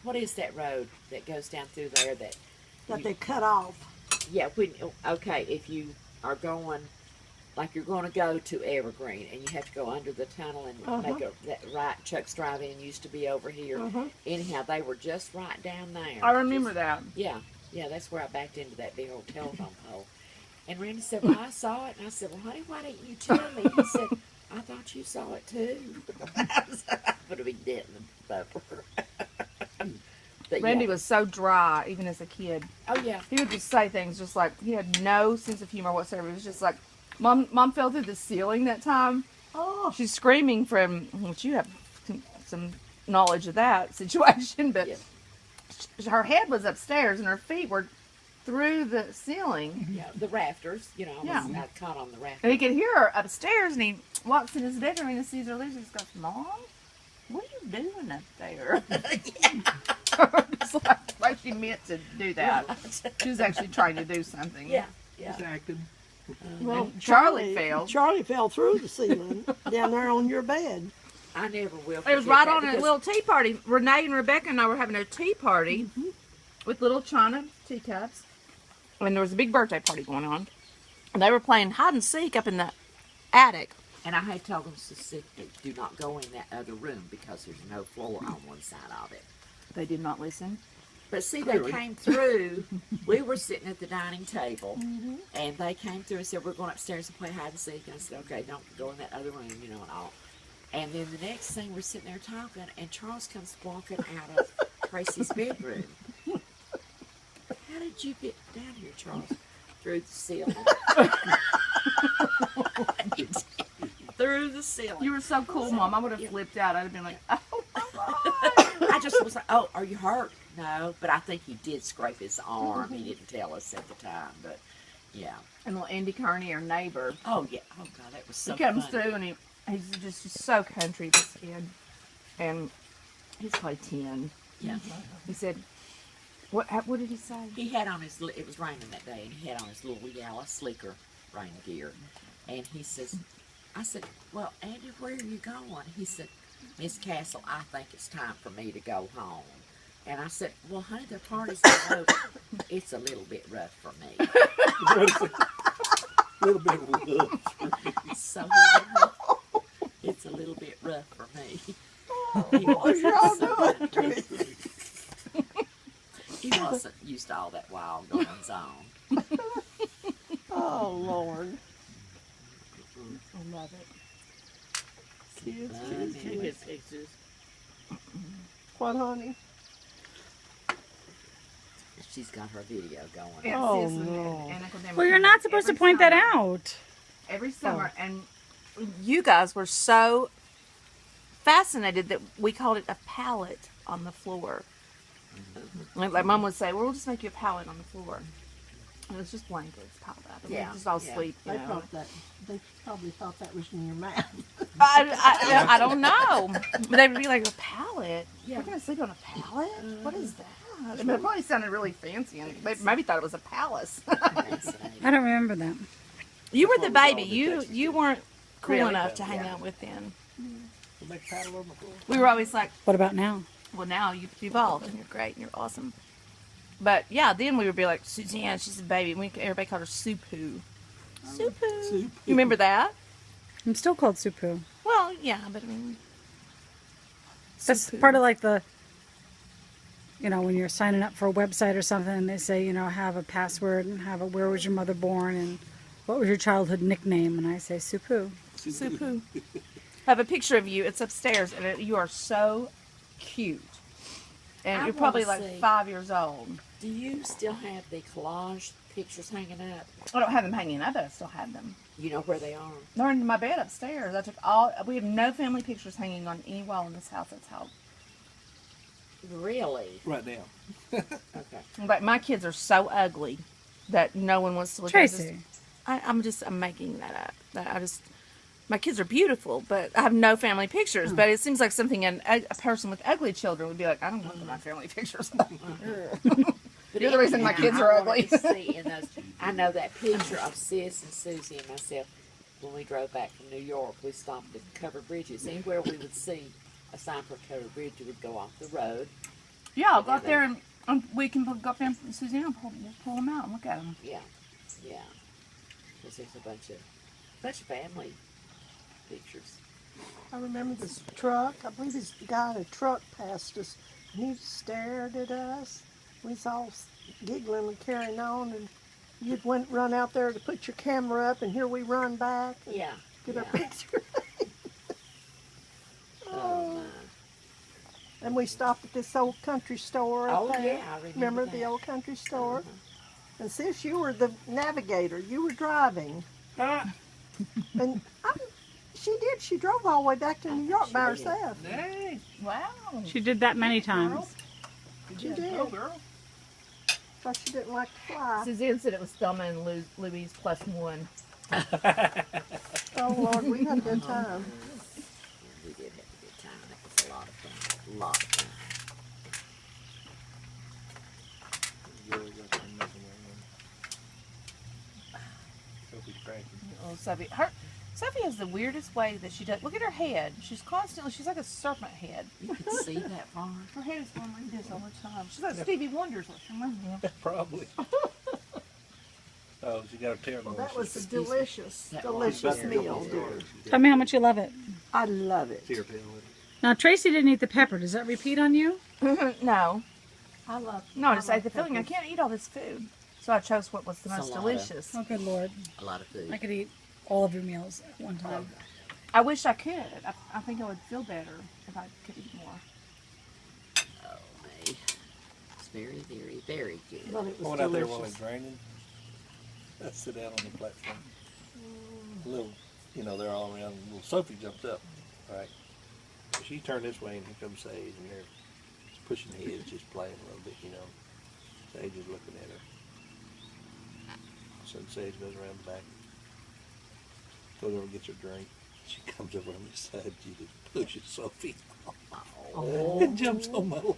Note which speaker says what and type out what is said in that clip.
Speaker 1: what is that road that goes down through there
Speaker 2: That they cut off.
Speaker 1: yeah, when, okay, if you are going, like you're going to go to Evergreen and you have to go under the tunnel and make that right, Chuck's Drive-In used to be over here. Anyhow, they were just right down there.
Speaker 3: I remember that.
Speaker 1: Yeah, that's where I backed into that big old telephone pole. And Randy said, well, I saw it. And I said, well, honey, why didn't you tell me? He said, I thought you saw it too. I would have been dead in the bumper. But
Speaker 3: Randy
Speaker 1: yeah.
Speaker 3: was so dry, even as a kid.
Speaker 1: Oh, yeah.
Speaker 3: He would just say things just like, he had no sense of humor whatsoever. It was just like, Mom fell through the ceiling that time.
Speaker 2: Oh.
Speaker 3: She's screaming from, which you have some knowledge of that situation, but her head was upstairs and her feet were through the ceiling.
Speaker 1: Yeah, the rafters, I was caught on the rafters.
Speaker 3: And he could hear her upstairs, and he walks in his bedroom and sees her leave. He just goes, Mom, what are you doing up there? It's like she meant to do that. She was actually trying to do something.
Speaker 1: Yeah.
Speaker 4: He's acting.
Speaker 2: Well,
Speaker 3: Charlie fell.
Speaker 2: Charlie fell through the ceiling down there on your bed.
Speaker 1: I never will.
Speaker 3: It was right on a little tea party. Renee and Rebecca and I were having a tea party with little china teacups. And there was a big birthday party going on. And they were playing hide and seek up in the attic.
Speaker 1: And I had told them specifically, do not go in that other room because there's no floor on one side of it.
Speaker 3: They did not listen.
Speaker 1: But see, they came through. We were sitting at the dining table, and they came through and said, we're going upstairs and play hide and seek. And I said, okay, don't go in that other room, and all. And then the next thing, we're sitting there talking, and Charles comes walking out of Tracy's bedroom. How did you get down here, Charles? Through the ceiling. Through the ceiling.
Speaker 3: You were so cool, Mom. I would have flipped out. I'd have been like, oh my God.
Speaker 1: I just was like, oh, are you hurt? No, but I think he did scrape his arm. He didn't tell us at the time, but yeah.
Speaker 3: And little Andy Kearney, our neighbor.
Speaker 1: Oh, yeah. Oh, God, that was so
Speaker 3: He comes
Speaker 1: funny.
Speaker 3: through and he's just so country, this kid. And he's probably 10.
Speaker 1: Yeah.
Speaker 3: He said, what did he say?
Speaker 1: He had on his, it was raining that day, and he had on his little yellow sleeker rain gear. And he says, I said, well, Andy, where are you going? He said, Miss Castle, I think it's time for me to go home. And I said, well, honey, the party's not over. It's a little bit rough for me.
Speaker 4: A little bit rough.
Speaker 1: So he went home. It's a little bit rough for me. He wasn't used to all that wild goings on.
Speaker 2: Oh, Lord.
Speaker 3: I love it.
Speaker 2: Kids.
Speaker 1: Good pictures.
Speaker 2: What, honey?
Speaker 1: She's got her video going.
Speaker 3: Yeah,
Speaker 2: Oh,
Speaker 3: sis and-
Speaker 2: no.
Speaker 3: and Uncle Dan
Speaker 5: Well,
Speaker 3: would
Speaker 5: you're
Speaker 3: come
Speaker 5: not
Speaker 3: back
Speaker 5: supposed to
Speaker 3: every
Speaker 5: point that
Speaker 3: summer.
Speaker 5: out.
Speaker 3: Every summer, and you guys were so fascinated that we called it a pallet on the floor. Like Mom would say, well, we'll just make you a pallet on the floor. And it was just blankets piled up. And
Speaker 1: Yeah,
Speaker 3: we just all
Speaker 1: yeah.
Speaker 3: sleep, you
Speaker 2: They
Speaker 3: know.
Speaker 2: probably thought that was in your mouth.
Speaker 3: I don't know. But they would be like, a pallet?
Speaker 1: Yeah.
Speaker 3: We're going to sleep on a pallet? What is that? I mean, it probably sounded really fancy, and they maybe thought it was a palace.
Speaker 5: I don't remember that.
Speaker 3: You were the
Speaker 1: Before we
Speaker 3: baby.
Speaker 1: all the
Speaker 3: You weren't cool
Speaker 1: Really?
Speaker 3: enough to hang
Speaker 1: Yeah.
Speaker 3: out with then.
Speaker 4: We'll make paddle on the floor.
Speaker 3: We were always like,
Speaker 5: What about now?
Speaker 3: well, now you've evolved and you're great and you're awesome. But yeah, then we would be like, Suzanne, she's a baby. Everybody called her Supu. Supu. You remember that?
Speaker 5: I'm still called Supu.
Speaker 3: Well, yeah, but I mean,
Speaker 5: That's
Speaker 3: Supu.
Speaker 5: part of like the, when you're signing up for a website or something, and they say, have a password and have a where was your mother born and what was your childhood nickname, and I say Supu.
Speaker 3: Supu. I have a picture of you. It's upstairs, and you are so cute. And
Speaker 1: I
Speaker 3: you're probably
Speaker 1: wanna
Speaker 3: like
Speaker 1: see.
Speaker 3: 5 years old.
Speaker 1: Do you still have the collage pictures hanging up?
Speaker 3: I don't have them hanging up, but I still have them.
Speaker 1: You know where they are?
Speaker 3: They're in my bed upstairs. We have no family pictures hanging on any wall in this house. That's how.
Speaker 1: Really?
Speaker 4: Right now.
Speaker 1: Okay.
Speaker 3: Like, my kids are so ugly that no one wants to look at
Speaker 5: Tracy.
Speaker 3: I'm making that up. My kids are beautiful, but I have no family pictures. But it seems like something a person with ugly children would be like, I don't look at my family pictures.
Speaker 1: But
Speaker 3: You're the reason my kids are
Speaker 1: I wanted
Speaker 3: ugly.
Speaker 1: to see in those, I know that picture of Sis and Susie and myself when we drove back from New York. We stopped at covered bridges. Anywhere we would see a sign for a covered bridge, we would go off the road
Speaker 3: Yeah, I'll go out there and we can go up there and Suzanne will pull them out and look at them.
Speaker 1: Yeah, yeah. Because there's a bunch of family pictures.
Speaker 2: I remember this truck. I believe this guy in a truck passed us, and he stared at us. We was all giggling and carrying on, and you'd run out there to put your camera up, and here we run back and
Speaker 1: Yeah.
Speaker 2: get our
Speaker 1: yeah.
Speaker 2: picture.
Speaker 1: Oh, my.
Speaker 2: And we stopped at this old country store up
Speaker 1: Oh,
Speaker 2: there.
Speaker 1: yeah, I remember
Speaker 2: the
Speaker 1: that.
Speaker 2: old country store?
Speaker 1: Uh-huh.
Speaker 2: And sis, you were the navigator. You were driving. And she did. She drove all the way back to New York by
Speaker 1: She did.
Speaker 2: herself.
Speaker 4: Dang.
Speaker 3: Wow.
Speaker 5: She did that many times.
Speaker 2: She did.
Speaker 4: Go, girl.
Speaker 2: But she didn't like to fly.
Speaker 3: Suzanne said it was Thelma and Louise plus one.
Speaker 2: Oh, Lord, we had a good time.
Speaker 1: We did have a good time. That was a lot of fun. A lot of fun.
Speaker 4: Really got some missing one. Sophie's cranky.
Speaker 3: Oh, Sophie. Sophie has the weirdest way that she does. Look at her head. She's like a serpent head.
Speaker 1: You can see that far.
Speaker 3: Her head is going like this all the time. She's like Stevie Wonder's looking.
Speaker 4: Probably. Oh, she got a tail
Speaker 2: Well,
Speaker 4: going.
Speaker 2: that was a
Speaker 1: Excuse me.
Speaker 2: delicious,
Speaker 1: That
Speaker 2: delicious
Speaker 1: was
Speaker 4: She's got
Speaker 2: meal,
Speaker 4: tail
Speaker 2: dear.
Speaker 4: going.
Speaker 5: Tell me how much you love it.
Speaker 2: I love it.
Speaker 4: See her tail with it.
Speaker 5: Now, Tracy didn't eat the pepper. Does that repeat on you?
Speaker 3: No.
Speaker 2: I love
Speaker 3: No, I just
Speaker 2: love
Speaker 3: ate the feeling I
Speaker 2: peppers.
Speaker 3: can't eat all this food. So I chose what was the
Speaker 1: It's a
Speaker 3: most
Speaker 1: lot of-
Speaker 3: delicious.
Speaker 5: Oh, good Lord.
Speaker 1: A lot of food.
Speaker 5: I could eat all of your meals at one time.
Speaker 3: I wish I could. I think I would feel better if I could eat more.
Speaker 1: Oh, me. It's very, very, very good.
Speaker 2: But it
Speaker 4: I
Speaker 2: was
Speaker 4: went out there while
Speaker 2: delicious.
Speaker 4: it's raining. I sit down on the platform. Little, they're all around. Little Sophie jumps up, right? She turned this way, and here comes Sage, and they're just pushing heads, just playing a little bit, Sage is looking at her. So Sage goes around the back, goes over and gets her drink. She comes over on the side, she just pushes Sophie
Speaker 1: Oh,
Speaker 4: and jumps on my lap.